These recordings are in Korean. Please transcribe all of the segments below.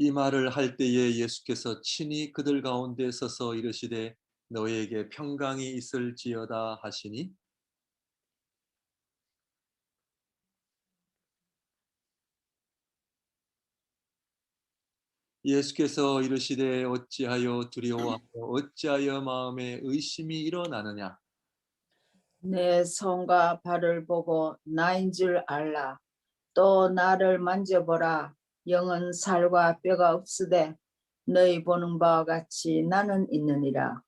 이 말을 할 때에 예수께서 친히 그들 가운데 서서 이르시되 너희에게 평강이 있을지어다 하시니 예수께서 이르시되 어찌하여 두려워하며 어찌하여 마음에 의심이 일어나느냐. 내 손과 발을 보고 나인 줄 알라. 또 나를 만져보라. 영은 살과 뼈가 없으되 너희 보는 바와 같이 나는 있느니라.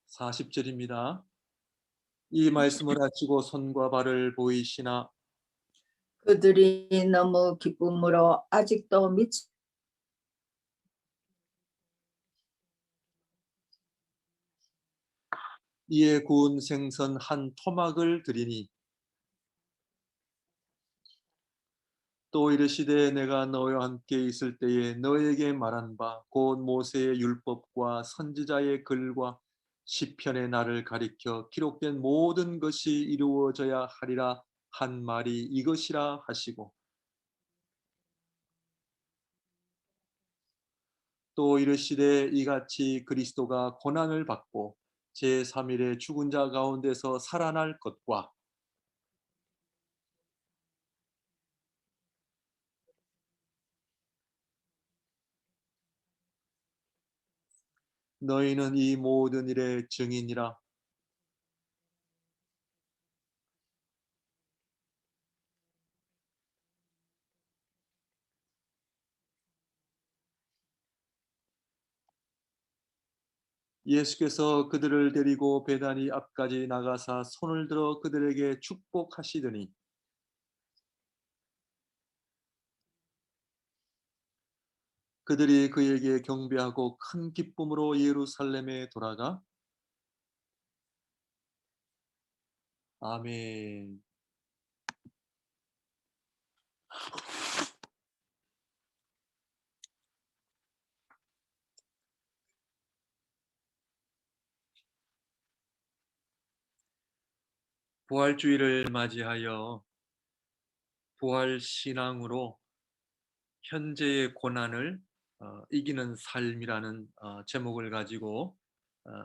40절입니다. 이 말씀을 하시고 손과 발을 보이시나 그들이 너무 기쁨으로 아직도 믿지 이에 구운 생선 한 토막을 드리니 또 이르시되 내가 너희와 함께 있을 때에 너희에게 말한 바 곧 모세의 율법과 선지자의 글과 시편의 날을 가리켜 기록된 모든 것이 이루어져야 하리라 한 말이 이것이라 하시고 또 이르시되 이같이 그리스도가 고난을 받고 제3일에 죽은 자 가운데서 살아날 것과 너희는 이 모든 일의 증인이라. 예수께서 그들을 데리고 베다니 앞까지 나가사 손을 들어 그들에게 축복하시더니 그들이 그에게 경배하고 큰 기쁨으로 예루살렘에 돌아가 아멘. 부활주의를 맞이하여 부활 신앙으로 현재의 고난을 이기는 삶이라는 제목을 가지고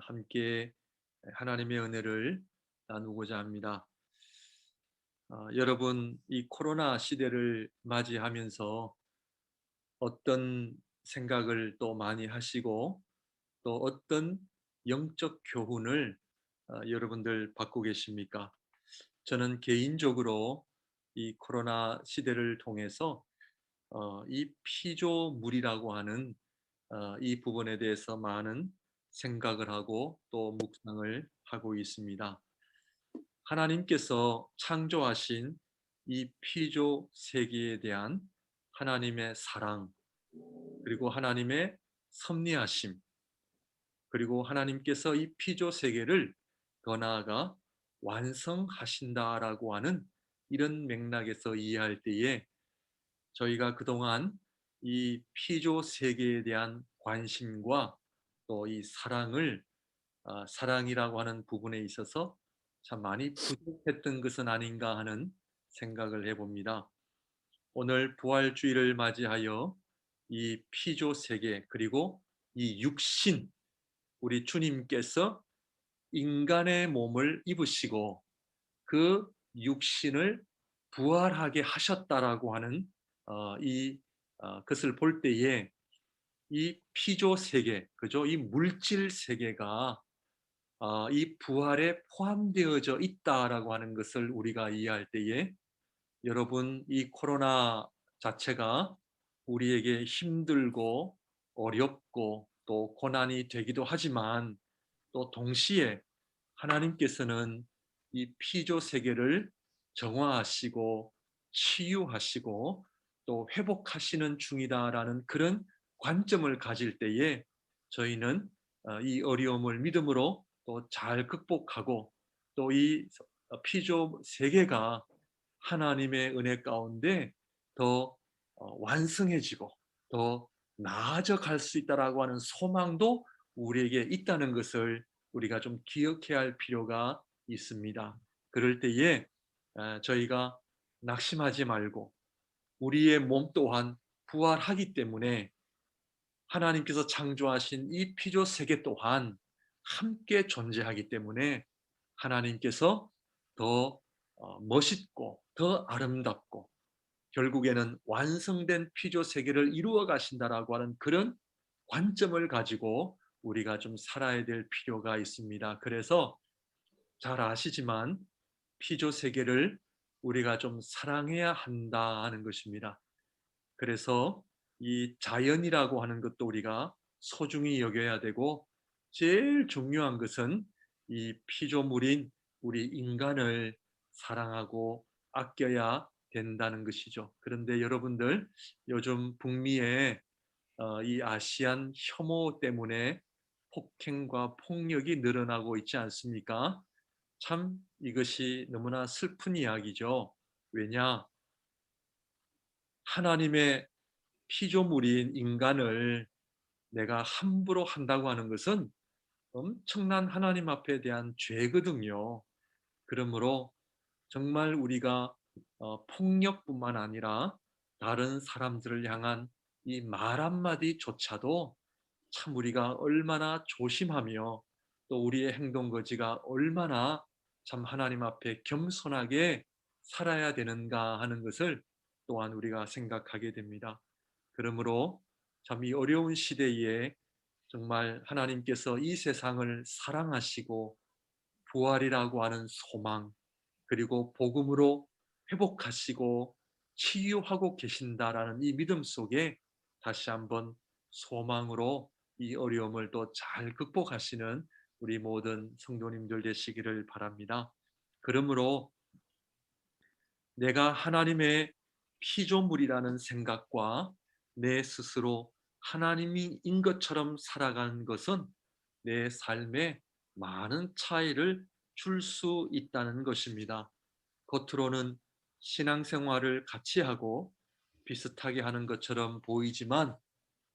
함께 하나님의 은혜를 나누고자 합니다. 여러분, 이 코로나 시대를 맞이하면서 어떤 생각을 또 많이 하시고 또 어떤 영적 교훈을 여러분들 받고 계십니까? 저는 개인적으로 이 코로나 시대를 통해서 이 피조물이라고 하는 이 부분에 대해서 많은 생각을 하고 또 묵상을 하고 있습니다. 하나님께서 창조하신 이 피조 세계에 대한 하나님의 사랑, 그리고 하나님의 섭리하심, 그리고 하나님께서 이 피조 세계를 더 나아가 완성하신다라고 하는 이런 맥락에서 이해할 때에 저희가 그동안 이 피조 세계에 대한 관심과 또 이 사랑을 사랑이라고 하는 부분에 있어서 참 많이 부족했던 것은 아닌가 하는 생각을 해봅니다. 오늘 부활주의를 맞이하여 이 피조 세계 그리고 이 육신 우리 주님께서 인간의 몸을 입으시고 그 육신을 부활하게 하셨다라고 하는 이 것을 볼 때에 이 피조 세계, 그죠? 이 물질 세계가 이 부활에 포함되어져 있다라고 하는 것을 우리가 이해할 때에 여러분 이 코로나 자체가 우리에게 힘들고 어렵고 또 고난이 되기도 하지만 또 동시에 하나님께서는 이 피조 세계를 정화하시고 치유하시고 또 회복하시는 중이다라는 그런 관점을 가질 때에 저희는 이 어려움을 믿음으로 또 잘 극복하고 또 이 피조 세계가 하나님의 은혜 가운데 더 완성해지고 더 나아져 갈 수 있다라고 하는 소망도 우리에게 있다는 것을 우리가 좀 기억해야 할 필요가 있습니다. 그럴 때에 저희가 낙심하지 말고 우리의 몸 또한 부활하기 때문에 하나님께서 창조하신 이 피조 세계 또한 함께 존재하기 때문에 하나님께서 더 멋있고 더 아름답고 결국에는 완성된 피조 세계를 이루어 가신다라고 하는 그런 관점을 가지고 우리가 좀 살아야 될 필요가 있습니다. 그래서 잘 아시지만 피조 세계를 우리가 좀 사랑해야 한다 하는 것입니다. 그래서 이 자연이라고 하는 것도 우리가 소중히 여겨야 되고 제일 중요한 것은 이 피조물인 우리 인간을 사랑하고 아껴야 된다는 것이죠. 그런데 여러분들 요즘 북미에 이 아시안 혐오 때문에 폭행과 폭력이 늘어나고 있지 않습니까? 참 이것이 너무나 슬픈 이야기죠. 왜냐? 하나님의 피조물인 인간을 내가 함부로 한다고 하는 것은 엄청난 하나님 앞에 대한 죄거든요. 그러므로 정말 우리가 폭력뿐만 아니라 다른 사람들을 향한 이 말 한마디조차도 참 우리가 얼마나 조심하며 또 우리의 행동 거지가 얼마나 참 하나님 앞에 겸손하게 살아야 되는가 하는 것을 또한 우리가 생각하게 됩니다. 그러므로 참 이 어려운 시대에 정말 하나님께서 이 세상을 사랑하시고 부활이라고 하는 소망 그리고 복음으로 회복하시고 치유하고 계신다라는 이 믿음 속에 다시 한번 소망으로 이 어려움을 또 잘 극복하시는 우리 모든 성도님들 되시기를 바랍니다. 그러므로 내가 하나님의 피조물이라는 생각과 내 스스로 하나님인 것처럼 살아가는 것은 내 삶에 많은 차이를 줄 수 있다는 것입니다. 겉으로는 신앙생활을 같이 하고 비슷하게 하는 것처럼 보이지만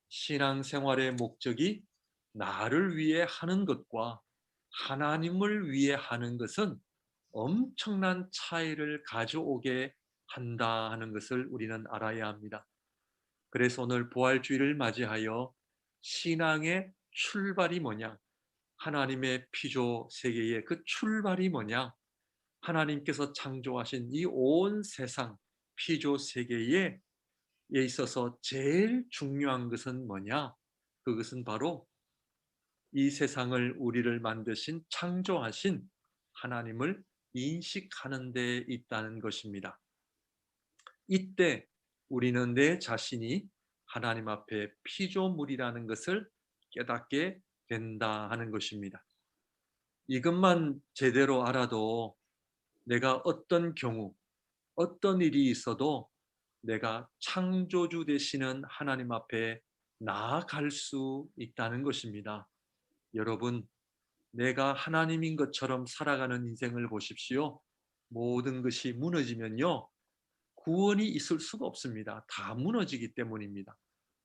신앙생활의 목적이 나를 위해 하는 것과 하나님을 위해 하는 것은 엄청난 차이를 가져오게 한다 하는 것을 우리는 알아야 합니다. 그래서 오늘 부활주의를 맞이하여 신앙의 출발이 뭐냐? 하나님의 피조 세계의 그 출발이 뭐냐? 하나님께서 창조하신 이 온 세상 피조 세계에 있어서 제일 중요한 것은 뭐냐? 그것은 바로 이 세상을 우리를 만드신 창조하신 하나님을 인식하는 데 있다는 것입니다. 이때 우리는 내 자신이 하나님 앞에 피조물이라는 것을 깨닫게 된다 하는 것입니다. 이것만 제대로 알아도 내가 어떤 경우, 어떤 일이 있어도 내가 창조주 되시는 하나님 앞에 나아갈 수 있다는 것입니다. 여러분, 내가 하나님인 것처럼 살아가는 인생을 보십시오. 모든 것이 무너지면요, 구원이 있을 수가 없습니다. 다 무너지기 때문입니다.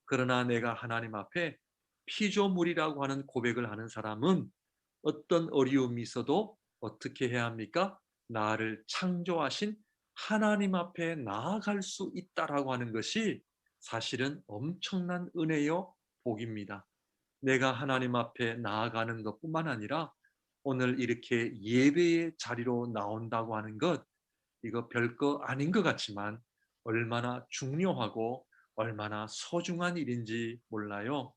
그러나 내가 하나님 앞에 피조물이라고 하는 고백을 하는 사람은 어떤 어려움이 있어도 어떻게 해야 합니까? 나를 창조하신 하나님 앞에 나아갈 수 있다라고 하는 것이 사실은 엄청난 은혜요, 복입니다. 내가 하나님 앞에 나아가는 것뿐만 아니라 오늘 이렇게 예배의 자리로 나온다고 하는 것, 이거 별거 아닌 것 같지만 얼마나 중요하고 얼마나 소중한 일인지 몰라요.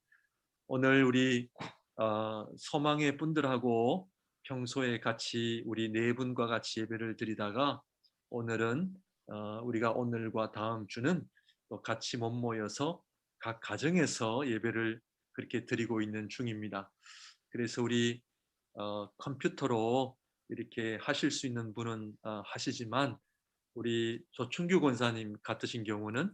오늘 우리 서망의 분들하고 평소에 같이 우리 네 분과 같이 예배를 드리다가 오늘은 우리가 오늘과 다음 주는 또 같이 못 모여서 각 가정에서 예배를 그렇게 드리고 있는 중입니다. 그래서 우리 컴퓨터로 이렇게 하실 수 있는 분은 하시지만 우리 조충규 권사님 같으신 경우는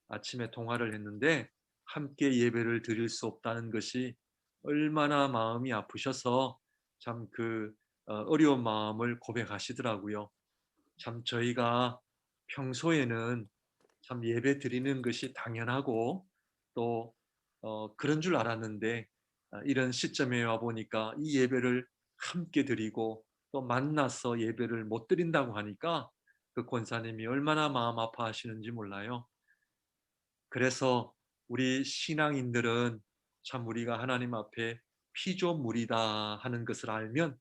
아침에 통화를 했는데 함께 예배를 드릴 수 없다는 것이 얼마나 마음이 아프셔서 참 그 어려운 마음을 고백하시더라고요. 참 저희가 평소에는 참 예배 드리는 것이 당연하고 또 그런 줄 알았는데 이런 시점에 와 보니까 이 예배를 함께 드리고 또 만나서 예배를 못 드린다고 하니까 그 권사님이 얼마나 마음 아파하시는지 몰라요. 그래서 우리 신앙인들은 참 우리가 하나님 앞에 피조물이다 하는 것을 알면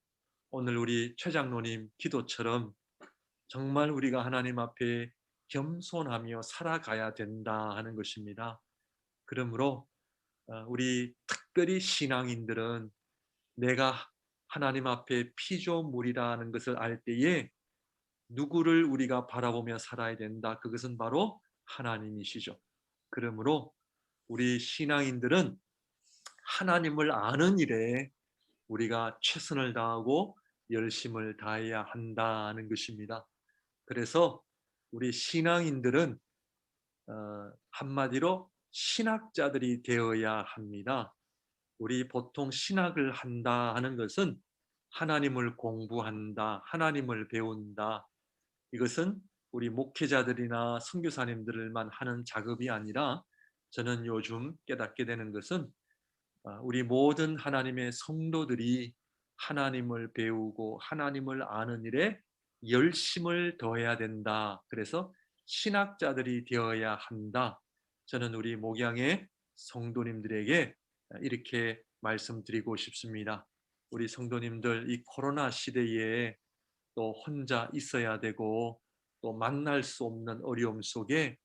오늘 우리 최 장로님 기도처럼 정말 우리가 하나님 앞에 겸손하며 살아가야 된다 하는 것입니다. 그러므로 우리 특별히 신앙인들은 내가 하나님 앞에 피조물이라는 것을 알 때에 누구를 우리가 바라보며 살아야 된다. 그것은 바로 하나님이시죠. 그러므로 우리 신앙인들은 하나님을 아는 일에 우리가 최선을 다하고 열심을 다해야 한다는 것입니다. 그래서 우리 신앙인들은 한마디로 신학자들이 되어야 합니다. 우리 보통 신학을 한다 하는 것은 하나님을 공부한다, 하나님을 배운다. 이것은 우리 목회자들이나 선교사님들만 하는 작업이 아니라 저는 요즘 깨닫게 되는 것은 우리 모든 하나님의 성도들이 하나님을 배우고 하나님을 아는 일에 열심을 더해야 된다. 그래서 신학자들이 되어야 한다. 저는 우리 목양의 성도님들에게 이렇게 말씀드리고 싶습니다. 우리 성도님들 이 코로나 시대에 또 혼자 있어야 되고 또 만날 수 없는 어려움 속에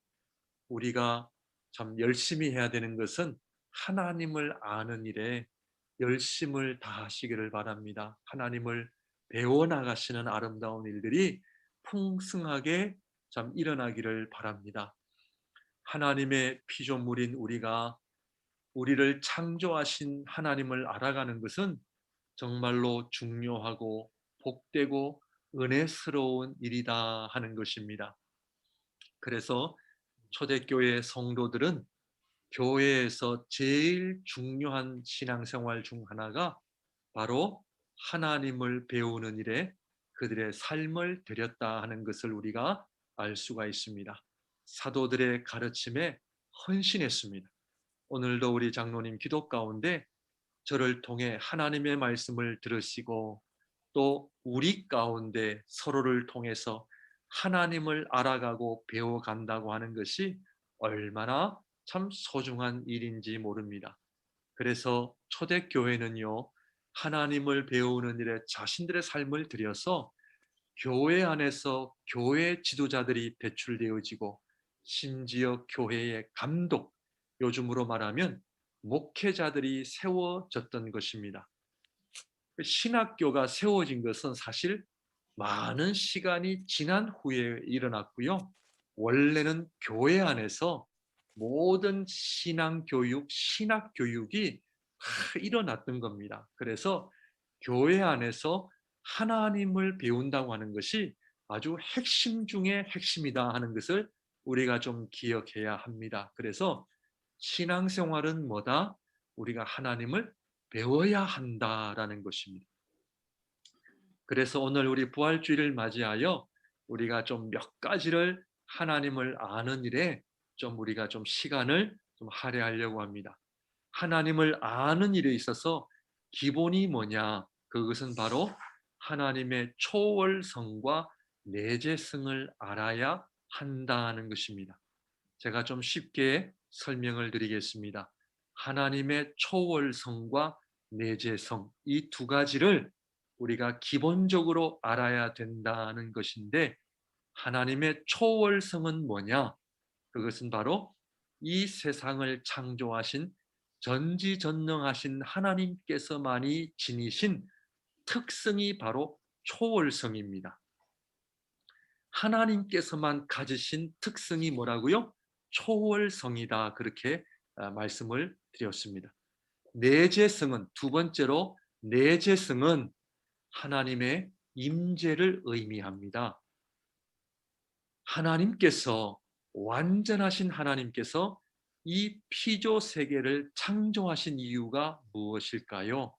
우리가 참 열심히 해야 되는 것은 하나님을 아는 일에 열심을 다하시기를 바랍니다. 하나님을 배워나가시는 아름다운 일들이 풍성하게 참 일어나기를 바랍니다. 하나님의 피조물인 우리가 우리를 창조하신 하나님을 알아가는 것은 정말로 중요하고 복되고 은혜스러운 일이다 하는 것입니다. 그래서 초대교회 성도들은 교회에서 제일 중요한 신앙생활 중 하나가 바로 하나님을 배우는 일에 그들의 삶을 들였다 하는 것을 우리가 알 수가 있습니다. 사도들의 가르침에 헌신했습니다. 오늘도 우리 장로님 기도 가운데 저를 통해 하나님의 말씀을 들으시고 또 우리 가운데 서로를 통해서 하나님을 알아가고 배워간다고 하는 것이 얼마나 참 소중한 일인지 모릅니다. 그래서 초대교회는요, 하나님을 배우는 일에 자신들의 삶을 들여서 교회 안에서 교회 지도자들이 배출되어지고 심지어 교회의 감독, 요즘으로 말하면 목회자들이 세워졌던 것입니다. 신학교가 세워진 것은 사실 많은 시간이 지난 후에 일어났고요. 원래는 교회 안에서 모든 신앙교육, 신학교육이 일어났던 겁니다. 그래서 교회 안에서 하나님을 배운다고 하는 것이 아주 핵심 중의 핵심이다 하는 것을 우리가 좀 기억해야 합니다. 그래서 신앙생활은 뭐다? 우리가 하나님을 배워야 한다라는 것입니다. 그래서 오늘 우리 부활주일을 맞이하여 우리가 좀 몇 가지를 하나님을 아는 일에 좀 우리가 좀 시간을 좀 할애하려고 합니다. 하나님을 아는 일에 있어서 기본이 뭐냐? 그것은 바로 하나님의 초월성과 내재성을 알아야 한다는 것입니다. 제가 좀 쉽게 설명을 드리겠습니다. 하나님의 초월성과 내재성, 이 두 가지를 우리가 기본적으로 알아야 된다는 것인데, 하나님의 초월성은 뭐냐? 그것은 바로 이 세상을 창조하신 전지전능하신 하나님께서만이 지니신 특성이 바로 초월성입니다. 하나님께서만 가지신 특성이 뭐라고요? 초월성이다. 그렇게 말씀을 드렸습니다. 내재성은 두 번째로 내재성은 하나님의 임재를 의미합니다. 하나님께서 완전하신 하나님께서 이 피조 세계를 창조하신 이유가 무엇일까요?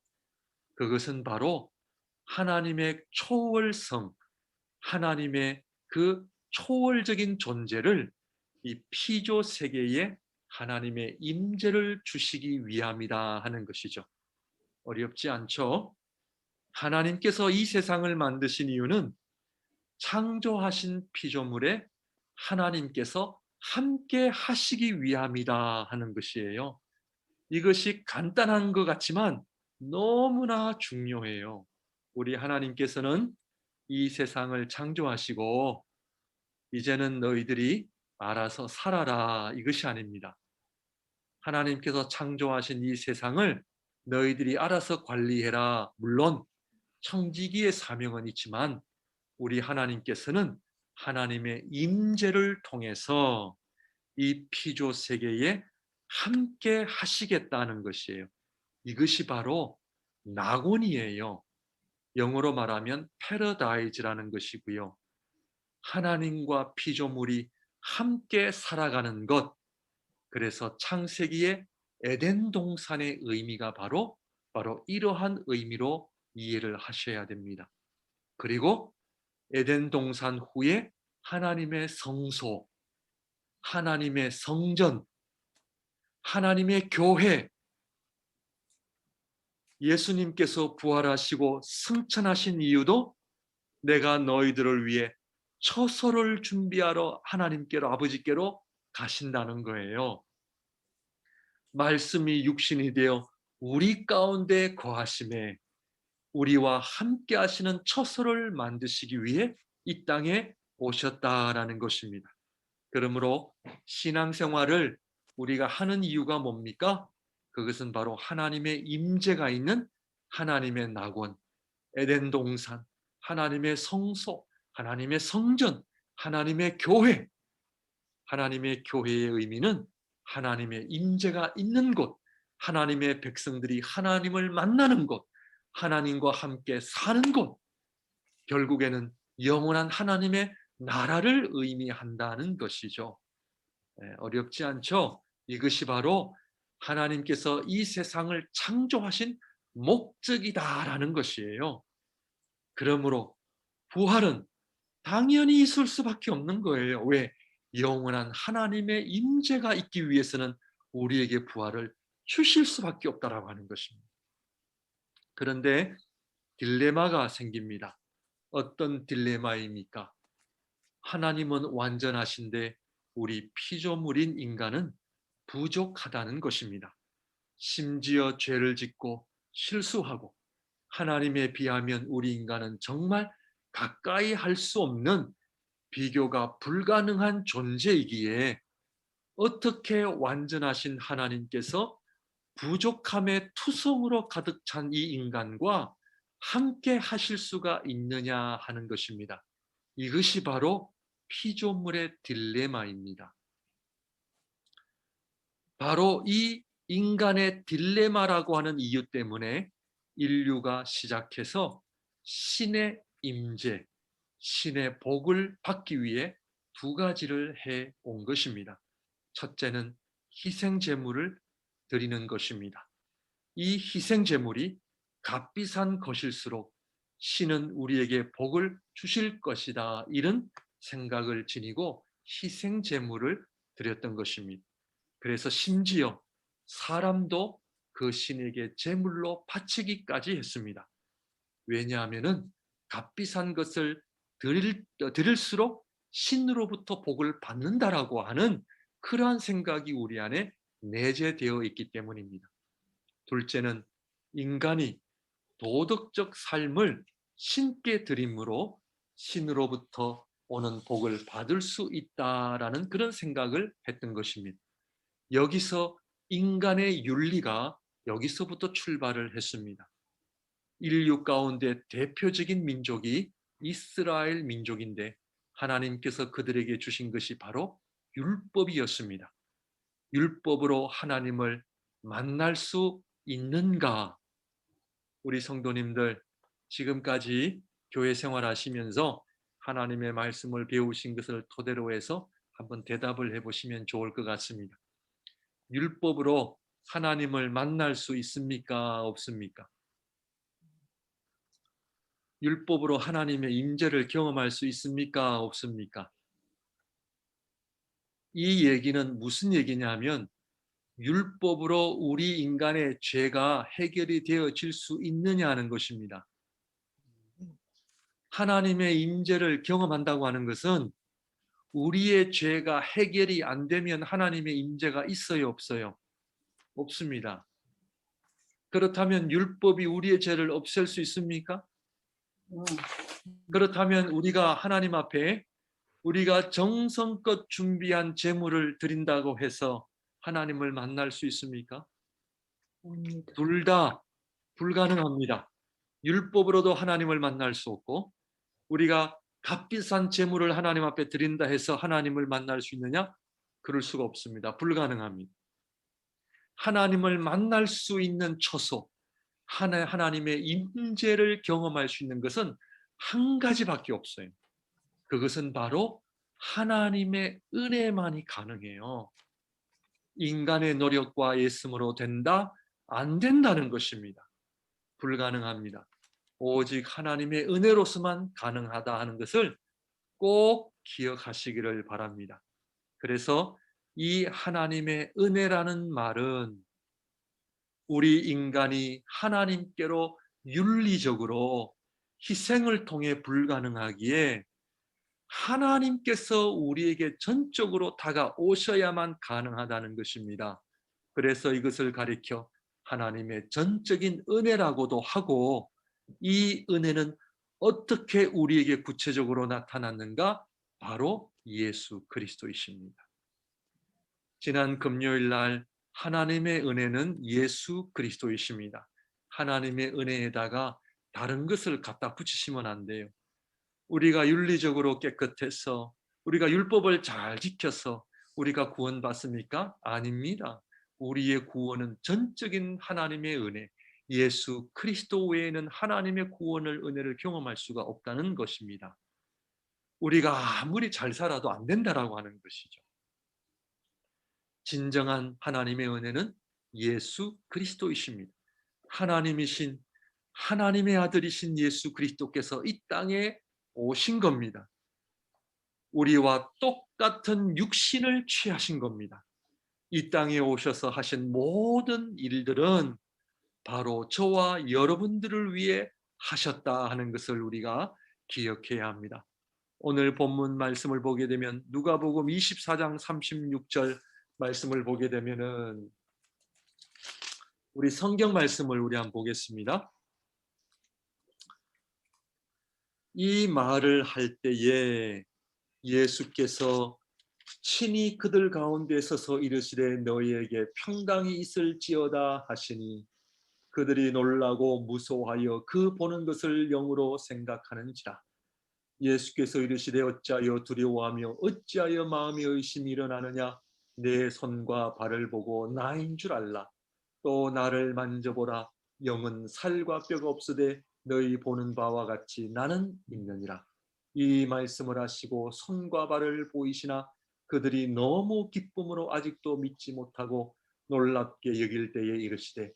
그것은 바로 하나님의 초월성, 하나님의 그 초월적인 존재를 이 피조 세계에 하나님의 임재를 주시기 위함이다 하는 것이죠. 어렵지 않죠? 하나님께서 이 세상을 만드신 이유는 창조하신 피조물에 하나님께서 함께 하시기 위함이다 하는 것이에요. 이것이 간단한 것 같지만 너무나 중요해요. 우리 하나님께서는 이 세상을 창조하시고 이제는 너희들이 알아서 살아라 이것이 아닙니다. 하나님께서 창조하신 이 세상을 너희들이 알아서 관리해라. 물론 청지기의 사명은 있지만 우리 하나님께서는 하나님의 임재를 통해서 이 피조 세계에 함께 하시겠다는 것이에요. 이것이 바로 낙원이에요. 영어로 말하면 패러다이즈라는 것이고요. 하나님과 피조물이 함께 살아가는 것. 그래서 창세기의 에덴 동산의 의미가 바로 이러한 의미로 이해를 하셔야 됩니다. 그리고 에덴 동산 후에 하나님의 성소, 하나님의 성전, 하나님의 교회, 예수님께서 부활하시고 승천하신 이유도 내가 너희들을 위해 처소를 준비하러 하나님께로 아버지께로 가신다는 거예요. 말씀이 육신이 되어 우리 가운데 거하심에 우리와 함께 하시는 처소를 만드시기 위해 이 땅에 오셨다라는 것입니다. 그러므로 신앙생활을 우리가 하는 이유가 뭡니까? 그것은 바로 하나님의 임재가 있는 하나님의 낙원, 에덴 동산, 하나님의 성소, 하나님의 성전, 하나님의 교회. 하나님의 교회의 의미는 하나님의 임재가 있는 곳, 하나님의 백성들이 하나님을 만나는 곳, 하나님과 함께 사는 곳, 결국에는 영원한 하나님의 나라를 의미한다는 것이죠. 어렵지 않죠? 이것이 바로 하나님께서 이 세상을 창조하신 목적이다라는 것이에요. 그러므로 부활은 당연히 있을 수밖에 없는 거예요. 왜? 영원한 하나님의 임재가 있기 위해서는 우리에게 부활을 주실 수밖에 없다라고 하는 것입니다. 그런데 딜레마가 생깁니다. 어떤 딜레마입니까? 하나님은 완전하신데 우리 피조물인 인간은 부족하다는 것입니다. 심지어 죄를 짓고 실수하고 하나님에 비하면 우리 인간은 정말 가까이 할 수 없는 비교가 불가능한 존재이기에 어떻게 완전하신 하나님께서 부족함의 투성으로 가득 찬 이 인간과 함께 하실 수가 있느냐 하는 것입니다. 이것이 바로 피조물의 딜레마입니다. 바로 이 인간의 딜레마라고 하는 이유 때문에 인류가 시작해서 신의 임재, 신의 복을 받기 위해 두 가지를 해 온 것입니다. 첫째는 희생 제물을 드리는 것입니다. 이 희생 제물이 값비싼 것일수록 신은 우리에게 복을 주실 것이다. 이런 생각을 지니고 희생 제물을 드렸던 것입니다. 그래서 심지어 사람도 그 신에게 제물로 바치기까지 했습니다. 왜냐하면은 값비싼 것을 드릴수록 신으로부터 복을 받는다라고 하는 그러한 생각이 우리 안에 내재되어 있기 때문입니다. 둘째는 인간이 도덕적 삶을 신께 드림으로 신으로부터 오는 복을 받을 수 있다라는 그런 생각을 했던 것입니다. 여기서 인간의 윤리가 여기서부터 출발을 했습니다. 인류 가운데 대표적인 민족이 이스라엘 민족인데 하나님께서 그들에게 주신 것이 바로 율법이었습니다. 율법으로 하나님을 만날 수 있는가? 우리 성도님들 지금까지 교회 생활하시면서 하나님의 말씀을 배우신 것을 토대로 해서 한번 대답을 해보시면 좋을 것 같습니다. 율법으로 하나님을 만날 수 있습니까? 없습니까? 율법으로 하나님의 임재를 경험할 수 있습니까? 없습니까? 이 얘기는 무슨 얘기냐면 율법으로 우리 인간의 죄가 해결이 되어질 수 있느냐 하는 것입니다. 하나님의 임재를 경험한다고 하는 것은 우리의 죄가 해결이 안 되면 하나님의 임재가 있어요, 없어요? 없습니다. 그렇다면 율법이 우리의 죄를 없앨 수 있습니까? 음, 그렇다면 우리가 하나님 앞에 우리가 정성껏 준비한 제물을 드린다고 해서 하나님을 만날 수 있습니까? 아닙니다. 둘 다 불가능합니다. 율법으로도 하나님을 만날 수 없고 우리가 값비싼 제물을 하나님 앞에 드린다 해서 하나님을 만날 수 있느냐? 그럴 수가 없습니다. 불가능합니다. 하나님을 만날 수 있는 처소, 하나님의 임재를 경험할 수 있는 것은 한 가지밖에 없어요. 그것은 바로 하나님의 은혜만이 가능해요. 인간의 노력과 애씀으로 된다? 안 된다는 것입니다. 불가능합니다. 오직 하나님의 은혜로서만 가능하다 하는 것을 꼭 기억하시기를 바랍니다. 그래서 이 하나님의 은혜라는 말은 우리 인간이 하나님께로 윤리적으로 희생을 통해 불가능하기에 하나님께서 우리에게 전적으로 다가오셔야만 가능하다는 것입니다. 그래서 이것을 가리켜 하나님의 전적인 은혜라고도 하고 이 은혜는 어떻게 우리에게 구체적으로 나타났는가? 바로 예수 그리스도이십니다. 지난 금요일 날 하나님의 은혜는 예수 그리스도이십니다. 하나님의 은혜에다가 다른 것을 갖다 붙이시면 안 돼요. 우리가 윤리적으로 깨끗해서 우리가 율법을 잘 지켜서 우리가 구원받습니까? 아닙니다. 우리의 구원은 전적인 하나님의 은혜, 예수 그리스도 외에는 하나님의 구원을 은혜를 경험할 수가 없다는 것입니다. 우리가 아무리 잘 살아도 안 된다라고 하는 것이죠. 진정한 하나님의 은혜는 예수 그리스도이십니다. 하나님이신 하나님의 아들이신 예수 그리스도께서 이 땅에 오신 겁니다. 우리와 똑같은 육신을 취하신 겁니다. 이 땅에 오셔서 하신 모든 일들은 바로 저와 여러분들을 위해 하셨다 하는 것을 우리가 기억해야 합니다. 오늘 본문 말씀을 보게 되면 누가복음 24장 36절 말씀을 보게 되면은 우리 성경 말씀을 우리 한번 보겠습니다. 이 말을 할 때에 예수께서 친히 그들 가운데 서서 이르시되 너희에게 평강이 있을지어다 하시니 그들이 놀라고 무서워하여 그 보는 것을 영으로 생각하는지라. 예수께서 이르시되 어찌하여 두려워하며 어찌하여 마음에 의심이 일어나느냐. 내 손과 발을 보고 나인 줄 알라. 또 나를 만져보라. 영은 살과 뼈가 없으되 너희 보는 바와 같이 나는 있느니라. 이 말씀을 하시고 손과 발을 보이시나 그들이 너무 기쁨으로 아직도 믿지 못하고 놀랍게 여길 때에 이르시되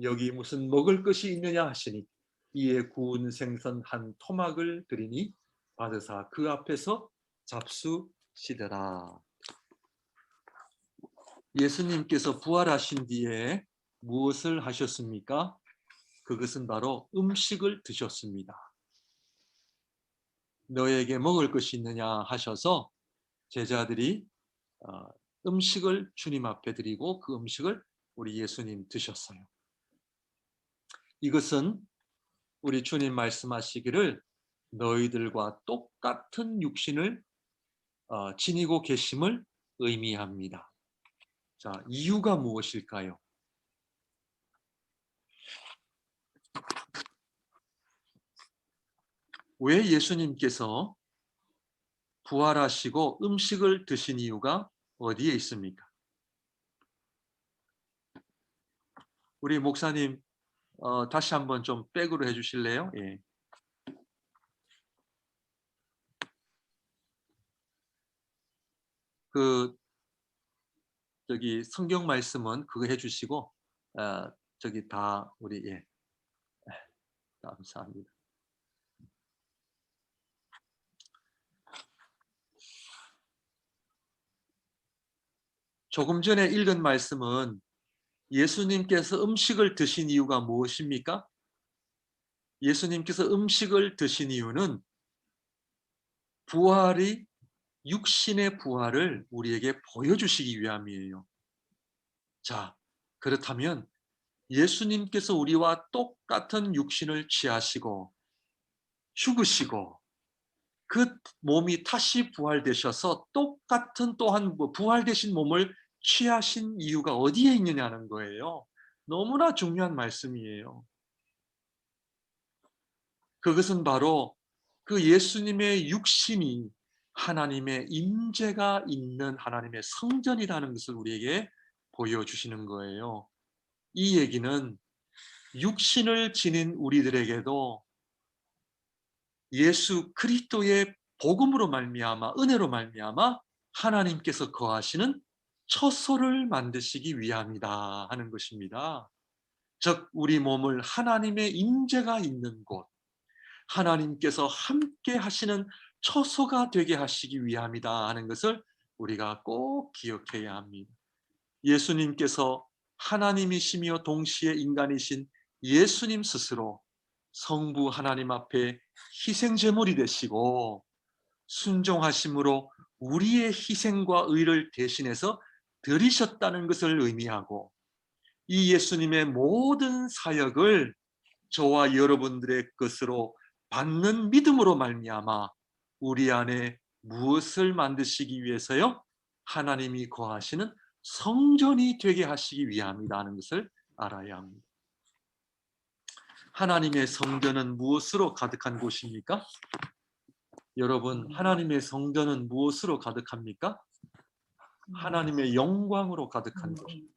여기 무슨 먹을 것이 있느냐 하시니 이에 구운 생선 한 토막을 드리니 받으사 그 앞에서 잡수시더라. 예수님께서 부활하신 뒤에 무엇을 하셨습니까? 그것은 바로 음식을 드셨습니다. 너에게 먹을 것이 있느냐 하셔서 제자들이 음식을 주님 앞에 드리고 그 음식을 우리 예수님 드셨어요. 이것은 우리 주님 말씀하시기를 너희들과 똑같은 육신을 지니고 계심을 의미합니다. 자, 이유가 무엇일까요? 왜 예수님께서 부활하시고 음식을 드신 이유가 어디에 있습니까? 우리 목사님 다시 한번 좀 백으로 해주실래요? 예. 그 저기 성경 말씀은 그거 해주시고 저기 다 우리 예. 감사합니다. 조금 전에 읽은 말씀은 예수님께서 음식을 드신 이유가 무엇입니까? 예수님께서 음식을 드신 이유는 부활이 육신의 부활을 우리에게 보여주시기 위함이에요. 자, 그렇다면 예수님께서 우리와 똑같은 육신을 취하시고 죽으시고 그 몸이 다시 부활되셔서 똑같은 또한 부활되신 몸을 취하신 이유가 어디에 있느냐는 거예요. 너무나 중요한 말씀이에요. 그것은 바로 그 예수님의 육신이 하나님의 임재가 있는 하나님의 성전이라는 것을 우리에게 보여주시는 거예요. 이 얘기는 육신을 지닌 우리들에게도 예수 그리스도의 복음으로 말미암아 은혜로 말미암아 하나님께서 거하시는 처소를 만드시기 위함이다 하는 것입니다. 즉 우리 몸을 하나님의 임재가 있는 곳, 하나님께서 함께 하시는 처소가 되게 하시기 위함이다 하는 것을 우리가 꼭 기억해야 합니다. 예수님께서 하나님이시며 동시에 인간이신 예수님 스스로 성부 하나님 앞에 희생제물이 되시고 순종하심으로 우리의 희생과 의를 대신해서 드리셨다는 것을 의미하고 이 예수님의 모든 사역을 저와 여러분들의 것으로 받는 믿음으로 말미암아 우리 안에 무엇을 만드시기 위해서요? 하나님이 거하시는 성전이 되게 하시기 위함이라는 것을 알아야 합니다. 하나님의 성전은 무엇으로 가득한 곳입니까? 여러분, 하나님의 성전은 무엇으로 가득합니까? 하나님의 영광으로 가득한 곳입니다.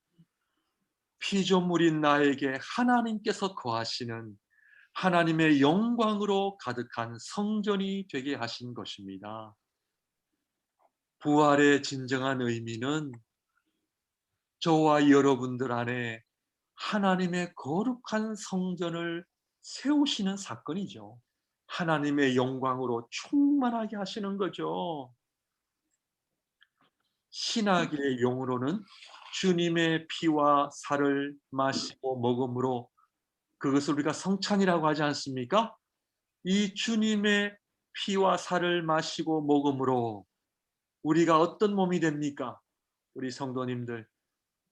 피조물인 나에게 하나님께서 거하시는 하나님의 영광으로 가득한 성전이 되게 하신 것입니다. 부활의 진정한 의미는 저와 여러분들 안에 하나님의 거룩한 성전을 세우시는 사건이죠. 하나님의 영광으로 충만하게 하시는 거죠. 신학의 용어로는 주님의 피와 살을 마시고 먹음으로 그것을 우리가 성찬이라고 하지 않습니까? 이 주님의 피와 살을 마시고 먹음으로 우리가 어떤 몸이 됩니까? 우리 성도님들,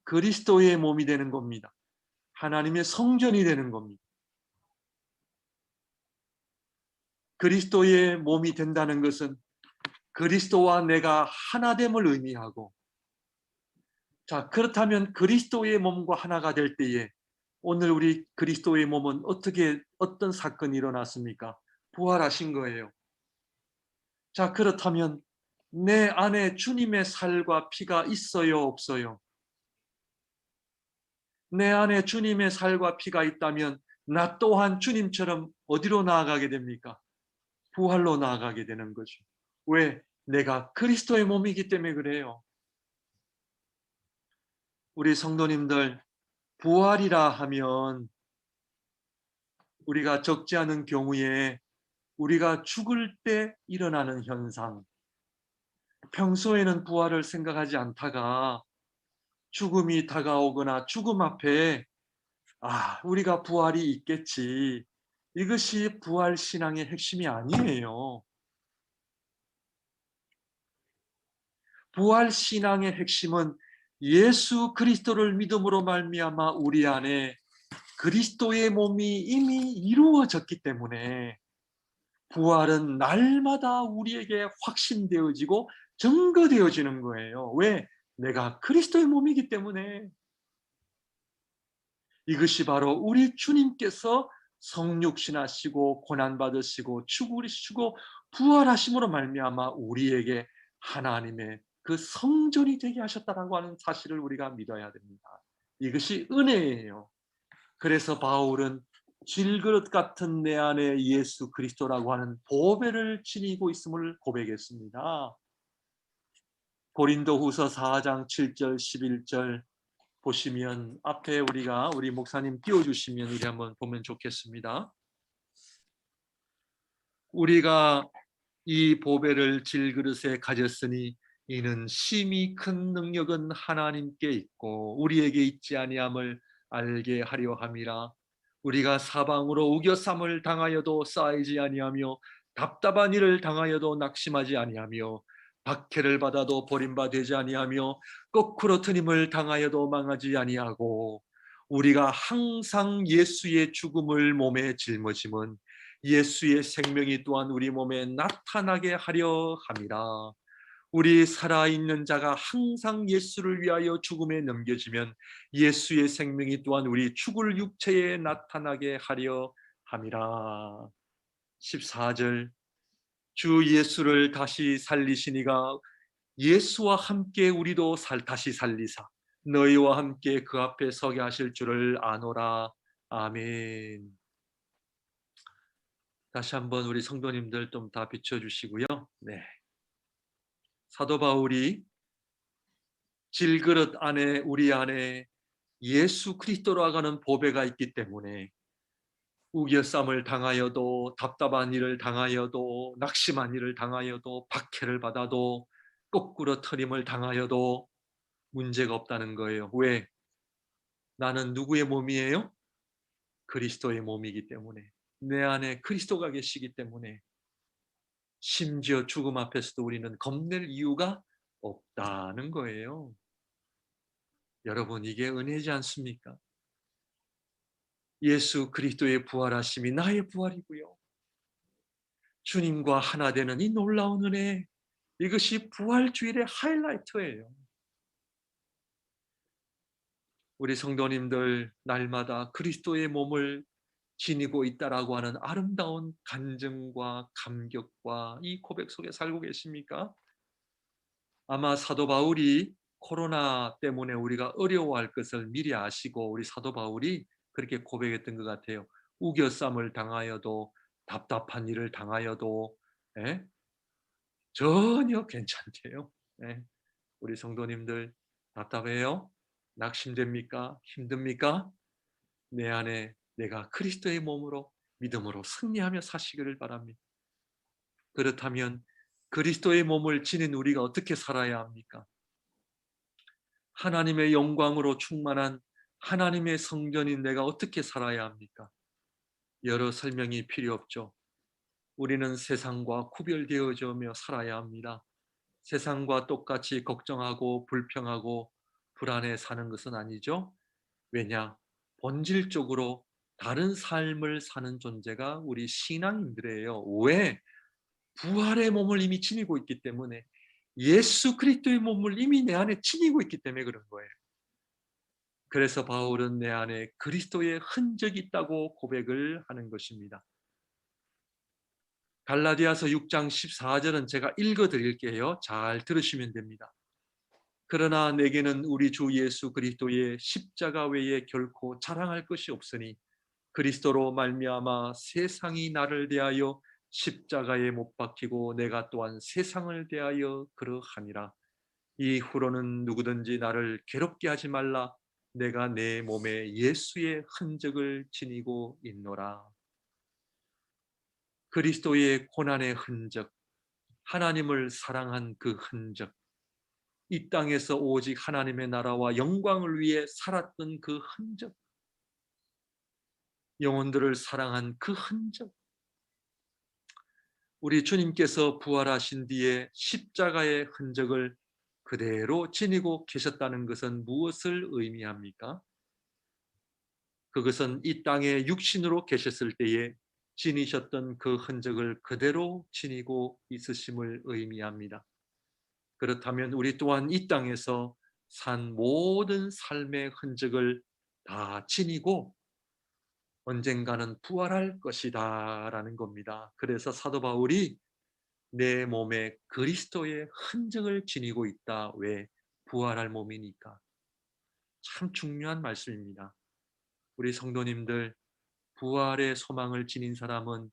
그리스도의 몸이 되는 겁니다. 하나님의 성전이 되는 겁니다. 그리스도의 몸이 된다는 것은 그리스도와 내가 하나됨을 의미하고, 자, 그렇다면 그리스도의 몸과 하나가 될 때에 오늘 우리 그리스도의 몸은 어떤 사건이 일어났습니까? 부활하신 거예요. 자, 그렇다면 내 안에 주님의 살과 피가 있어요, 없어요? 내 안에 주님의 살과 피가 있다면 나 또한 주님처럼 어디로 나아가게 됩니까? 부활로 나아가게 되는 거죠. 왜? 내가 그리스도의 몸이기 때문에 그래요. 우리 성도님들, 부활이라 하면 우리가 적지 않은 경우에 우리가 죽을 때 일어나는 현상, 평소에는 부활을 생각하지 않다가 죽음이 다가오거나 죽음 앞에 우리가 부활이 있겠지. 이것이 부활 신앙의 핵심이 아니에요. 부활 신앙의 핵심은 예수 그리스도를 믿음으로 말미암아 우리 안에 그리스도의 몸이 이미 이루어졌기 때문에 부활은 날마다 우리에게 확신되어지고 증거되어지는 거예요. 왜? 내가 그리스도의 몸이기 때문에. 이것이 바로 우리 주님께서 성육신하시고 고난받으시고 죽으시고 부활하심으로 말미암아 우리에게 하나님의 그 성전이 되게 하셨다라고 하는 사실을 우리가 믿어야 됩니다. 이것이 은혜예요. 그래서 바울은 질그릇 같은 내 안에 예수 그리스도라고 하는 보배를 지니고 있음을 고백했습니다. 고린도후서 4장 7절 11절 보시면 앞에 우리 목사님 띄워주시면 우리 한번 보면 좋겠습니다. 우리가 이 보배를 질그릇에 가졌으니 이는 심히 큰 능력은 하나님께 있고 우리에게 있지 아니함을 알게 하려 함이라. 우리가 사방으로 우겨쌈을 당하여도 쌓이지 아니하며 답답한 일을 당하여도 낙심하지 아니하며 박해를 받아도 버림받지 아니하며 거꾸로 트림을 당하여도 망하지 아니하고 우리가 항상 예수의 죽음을 몸에 짊어짐은 예수의 생명이 또한 우리 몸에 나타나게 하려 함이라. 우리 살아있는 자가 항상 예수를 위하여 죽음에 넘겨지면 예수의 생명이 또한 우리 죽을 육체에 나타나게 하려 함이라. 14절 주 예수를 다시 살리시니가 예수와 함께 우리도 다시 살리사 너희와 함께 그 앞에 서게 하실 줄을 아노라. 아멘. 다시 한번 우리 성도님들 좀 다 비춰주시고요. 네. 사도 바울이 질그릇 안에 우리 안에 예수 그리스도로 가는 보배가 있기 때문에 우겨쌈을 당하여도 답답한 일을 당하여도 낙심한 일을 당하여도 박해를 받아도 거꾸로 트림을 당하여도 문제가 없다는 거예요. 왜? 나는 누구의 몸이에요? 그리스도의 몸이기 때문에 내 안에 그리스도가 계시기 때문에 심지어 죽음 앞에서도 우리는 겁낼 이유가 없다는 거예요. 여러분 이게 은혜지 않습니까? 예수 그리스도의 부활하심이 나의 부활이고요. 주님과 하나 되는 이 놀라운 은혜, 이것이 부활주일의 하이라이트예요. 우리 성도님들 날마다 그리스도의 몸을 지니고 있다라고 하는 아름다운 간증과 감격과 이 고백 속에 살고 계십니까? 아마 사도 바울이 코로나 때문에 우리가 어려워할 것을 미리 아시고 우리 사도 바울이 그렇게 고백했던 것 같아요. 우겨쌈을 당하여도 답답한 일을 당하여도 예? 전혀 괜찮대요. 예. 우리 성도님들 답답해요? 낙심됩니까? 힘듭니까? 내 안에 내가 그리스도의 몸으로 믿음으로 승리하며 사시기를 바랍니다. 그렇다면 그리스도의 몸을 지닌 우리가 어떻게 살아야 합니까? 하나님의 영광으로 충만한 하나님의 성전인 내가 어떻게 살아야 합니까? 여러 설명이 필요 없죠. 우리는 세상과 구별되어져며 살아야 합니다. 세상과 똑같이 걱정하고 불평하고 불안해 사는 것은 아니죠. 왜냐? 본질적으로 다른 삶을 사는 존재가 우리 신앙인들이에요. 왜? 부활의 몸을 이미 지니고 있기 때문에 예수 그리스도의 몸을 이미 내 안에 지니고 있기 때문에 그런 거예요. 그래서 바울은 내 안에 그리스도의 흔적이 있다고 고백을 하는 것입니다. 갈라디아서 6장 14절은 제가 읽어 드릴게요. 잘 들으시면 됩니다. 그러나 내게는 우리 주 예수 그리스도의 십자가 외에 결코 자랑할 것이 없으니 그리스도로 말미암아 세상이 나를 대하여 십자가에 못 박히고 내가 또한 세상을 대하여 그러하니라. 이후로는 누구든지 나를 괴롭게 하지 말라. 내가 내 몸에 예수의 흔적을 지니고 있노라. 그리스도의 고난의 흔적, 하나님을 사랑한 그 흔적, 이 땅에서 오직 하나님의 나라와 영광을 위해 살았던 그 흔적, 영혼들을 사랑한 그 흔적, 우리 주님께서 부활하신 뒤에 십자가의 흔적을 그대로 지니고 계셨다는 것은 무엇을 의미합니까? 그것은 이 땅에 육신으로 계셨을 때에 지니셨던 그 흔적을 그대로 지니고 있으심을 의미합니다. 그렇다면 우리 또한 이 땅에서 산 모든 삶의 흔적을 다 지니고 언젠가는 부활할 것이다 라는 겁니다. 그래서 사도 바울이 내 몸에 그리스도의 흔적을 지니고 있다. 왜? 부활할 몸이니까. 참 중요한 말씀입니다. 우리 성도님들, 부활의 소망을 지닌 사람은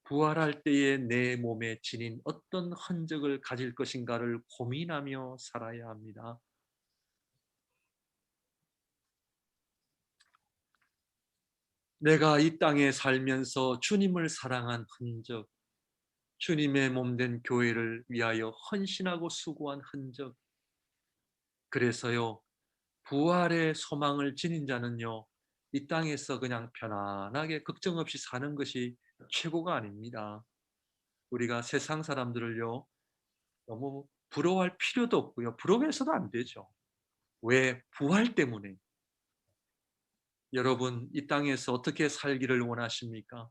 부활할 때에 내 몸에 지닌 어떤 흔적을 가질 것인가를 고민하며 살아야 합니다. 내가 이 땅에 살면서 주님을 사랑한 흔적, 주님의 몸된 교회를 위하여 헌신하고 수고한 흔적. 그래서요, 부활의 소망을 지닌 자는요, 이 땅에서 그냥 편안하게 걱정 없이 사는 것이 최고가 아닙니다. 우리가 세상 사람들을요, 너무 부러워할 필요도 없고요. 부러워해서도 안 되죠. 왜? 부활 때문에. 여러분, 이 땅에서 어떻게 살기를 원하십니까?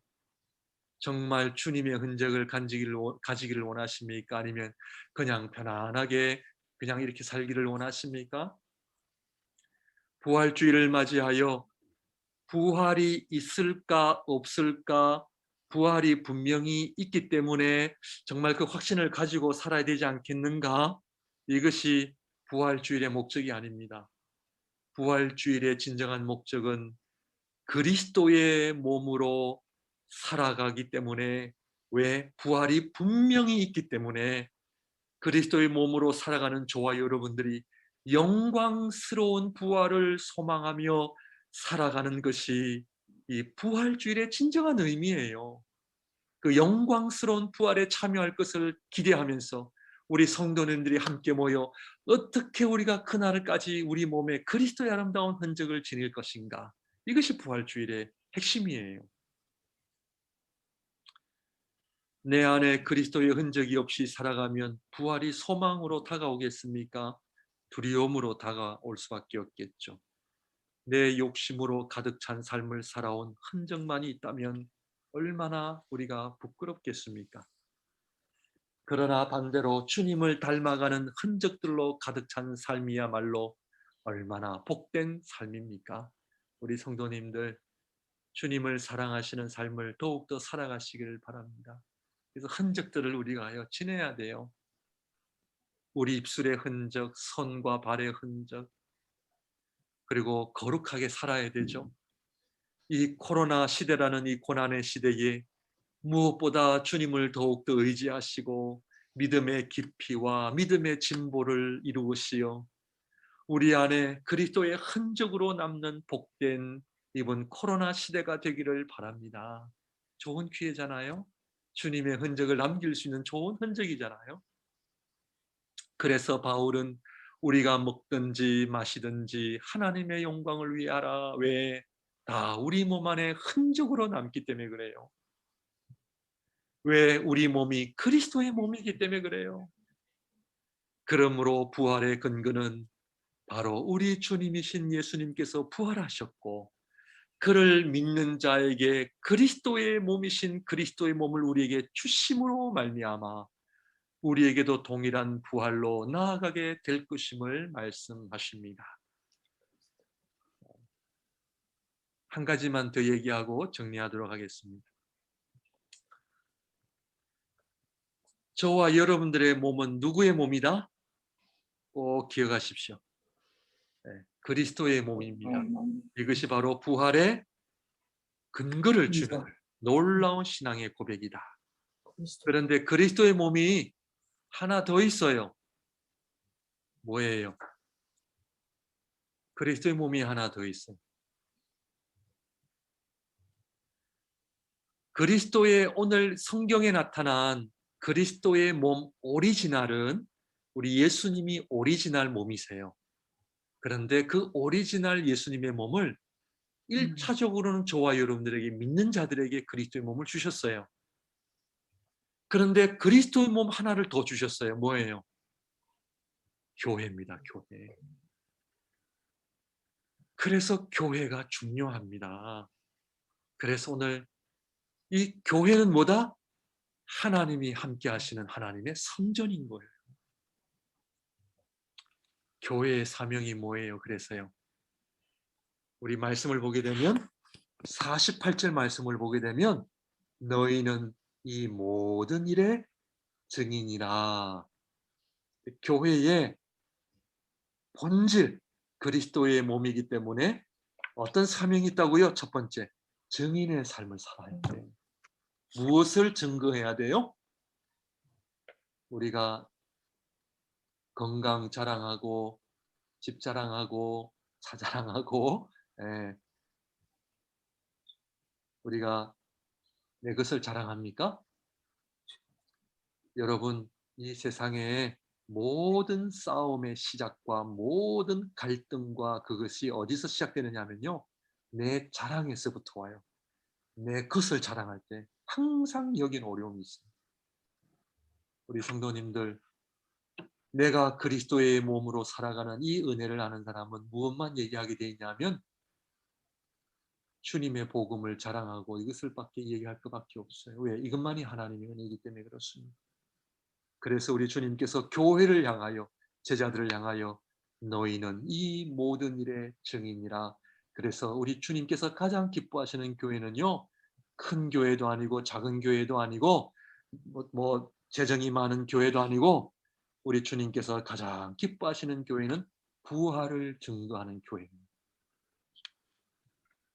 정말 주님의 흔적을 가지기를 원하십니까? 아니면 그냥 편안하게 그냥 이렇게 살기를 원하십니까? 부활주의를 맞이하여 부활이 있을까 없을까? 부활이 분명히 있기 때문에 정말 그 확신을 가지고 살아야 되지 않겠는가? 이것이 부활주일의 목적이 아닙니다. 부활주일의 진정한 목적은 그리스도의 몸으로 살아가기 때문에, 왜? 부활이 분명히 있기 때문에 그리스도의 몸으로 살아가는 저와 여러분들이 영광스러운 부활을 소망하며 살아가는 것이 이 부활주일의 진정한 의미예요. 그 영광스러운 부활에 참여할 것을 기대하면서 우리 성도님들이 함께 모여 어떻게 우리가 그날까지 우리 몸에 그리스도의 아름다운 흔적을 지닐 것인가. 이것이 부활주일의 핵심이에요. 내 안에 그리스도의 흔적이 없이 살아가면 부활이 소망으로 다가오겠습니까? 두려움으로 다가올 수밖에 없겠죠. 내 욕심으로 가득 찬 삶을 살아온 흔적만이 있다면 얼마나 우리가 부끄럽겠습니까? 그러나 반대로 주님을 닮아가는 흔적들로 가득 찬 삶이야말로 얼마나 복된 삶입니까? 우리 성도님들, 주님을 사랑하시는 삶을 더욱더 살아가시길 바랍니다. 그래서 흔적들을 우리가 지내야 돼요. 우리 입술의 흔적, 손과 발의 흔적, 그리고 거룩하게 살아야 되죠. 이 코로나 시대라는 이 고난의 시대에 무엇보다 주님을 더욱더 의지하시고 믿음의 깊이와 믿음의 진보를 이루시어 우리 안에 그리스도의 흔적으로 남는 복된 이번 코로나 시대가 되기를 바랍니다. 좋은 기회잖아요. 주님의 흔적을 남길 수 있는 좋은 흔적이잖아요. 그래서 바울은 우리가 먹든지 마시든지 하나님의 영광을 위하라. 왜? 다 우리 몸 안에 흔적으로 남기 때문에 그래요. 왜? 우리 몸이 그리스도의 몸이기 때문에 그래요. 그러므로 부활의 근거는 바로 우리 주님이신 예수님께서 부활하셨고 그를 믿는 자에게 그리스도의 몸이신 그리스도의 몸을 우리에게 주심으로 말미암아 우리에게도 동일한 부활로 나아가게 될 것임을 말씀하십니다. 한 가지만 더 얘기하고 정리하도록 하겠습니다. 저와 여러분들의 몸은 누구의 몸이다? 꼭 기억하십시오. 그리스도의 몸입니다. 이것이 바로 부활의 근거를 주는 놀라운 신앙의 고백이다. 그런데 그리스도의 몸이 하나 더 있어요. 뭐예요? 그리스도의 몸이 하나 더 있어요. 그리스도의 오늘 성경에 나타난 그리스도의 몸 오리지널은 우리 예수님이 오리지널 몸이세요. 그런데 그 오리지널 예수님의 몸을 1차적으로는 저와 여러분들에게 믿는 자들에게 그리스도의 몸을 주셨어요. 그런데 그리스도의 몸 하나를 더 주셨어요. 뭐예요? 교회입니다. 교회. 그래서 교회가 중요합니다. 그래서 오늘 이 교회는 뭐다? 하나님이 함께 하시는 하나님의 성전인 거예요. 교회의 사명이 뭐예요? 그래서요. 우리 말씀을 보게 되면 48절 말씀을 보게 되면 너희는 이 모든 일의 증인이라. 교회의 본질 그리스도의 몸이기 때문에 어떤 사명이 있다고요? 첫 번째, 증인의 삶을 살아야 돼요. 무엇을 증거해야 돼요? 우리가 건강 자랑하고 집 자랑하고 차 자랑하고 우리가 내 것을 자랑합니까? 여러분, 이 세상의 모든 싸움의 시작과 모든 갈등과 그것이 어디서 시작되느냐 하면요. 내 자랑에서부터 와요. 내 것을 자랑할 때 항상 여긴 어려움이 있어요. 우리 성도님들, 내가 그리스도의 몸으로 살아가는 이 은혜를 아는 사람은 무엇만 얘기하게 돼 있냐면 주님의 복음을 자랑하고 이것을 밖에 얘기할 것밖에 없어요. 왜? 이것만이 하나님의 은혜이기 때문에 그렇습니다. 그래서 우리 주님께서 교회를 향하여, 제자들을 향하여 너희는 이 모든 일의 증인이라. 그래서 우리 주님께서 가장 기뻐하시는 교회는요, 큰 교회도 아니고 작은 교회도 아니고 재정이 많은 교회도 아니고, 우리 주님께서 가장 기뻐하시는 교회는 부활을 증거하는 교회입니다.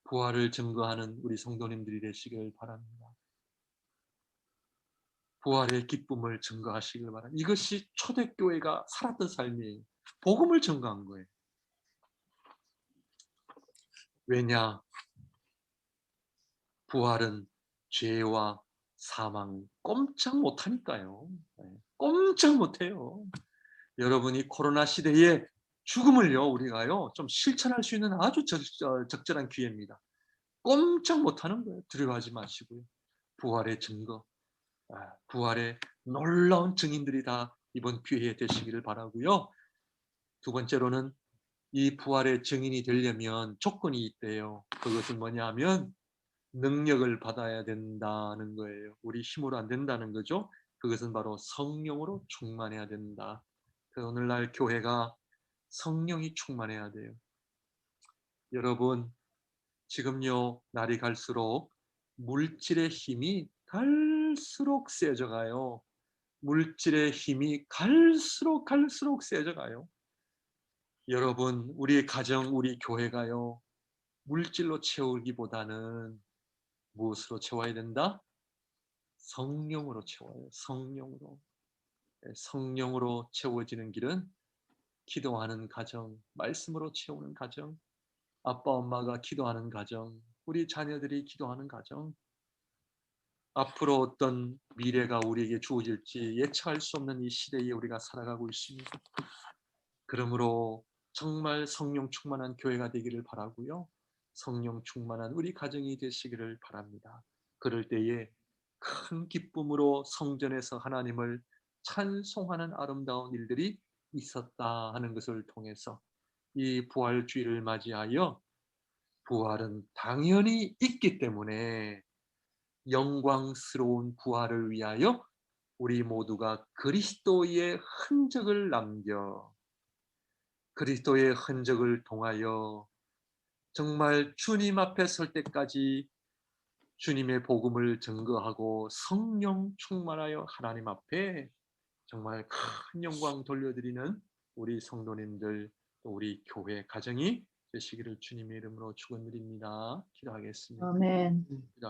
부활을 증거하는 우리 성도님들이 되시길 바랍니다. 부활의 기쁨을 증거하시길 바랍니다. 이것이 초대교회가 살았던 삶이에요. 복음을 증거한 거예요. 왜냐? 부활은 죄와 사망 꼼짝 못하니까요. 꼼짝 못해요. 여러분이 코로나 시대에 죽음을요, 우리가요, 좀 실천할 수 있는 아주 적절한 기회입니다. 꼼짝 못하는 거예요. 두려워하지 마시고요. 부활의 증거, 부활의 놀라운 증인들이 다 이번 기회에 되시기를 바라고요. 두 번째로는 이 부활의 증인이 되려면 조건이 있대요. 그것은 뭐냐면 능력을 받아야 된다는 거예요. 우리 힘으로 안 된다는 거죠. 그것은 바로 성령으로 충만해야 된다. 그래서 오늘날 교회가 성령이 충만해야 돼요. 여러분, 지금요, 날이 갈수록 물질의 힘이 갈수록 세져 가요. 물질의 힘이 갈수록 세져 가요. 여러분, 우리 가정, 우리 교회가요, 물질로 채우기보다는 무엇으로 채워야 된다? 성령으로 채워요. 성령으로. 성령으로 채워지는 길은 기도하는 가정, 말씀으로 채우는 가정, 아빠 엄마가 기도하는 가정, 우리 자녀들이 기도하는 가정, 앞으로 어떤 미래가 우리에게 주어질지 예측할 수 없는 이 시대에 우리가 살아가고 있습니다. 그러므로 정말 성령 충만한 교회가 되기를 바라고요. 성령 충만한 우리 가정이 되시기를 바랍니다. 그럴 때에 큰 기쁨으로 성전에서 하나님을 찬송하는 아름다운 일들이 있었다 하는 것을 통해서 이 부활주의를 맞이하여 부활은 당연히 있기 때문에 영광스러운 부활을 위하여 우리 모두가 그리스도의 흔적을 남겨 그리스도의 흔적을 통하여 정말 주님 앞에 설 때까지 주님의 복음을 증거하고 성령 충만하여 하나님 앞에 정말 큰 영광 돌려드리는 우리 성도님들, 또 우리 교회 가정이 되시기를 주님의 이름으로 축원드립니다. 기도하겠습니다. 아멘.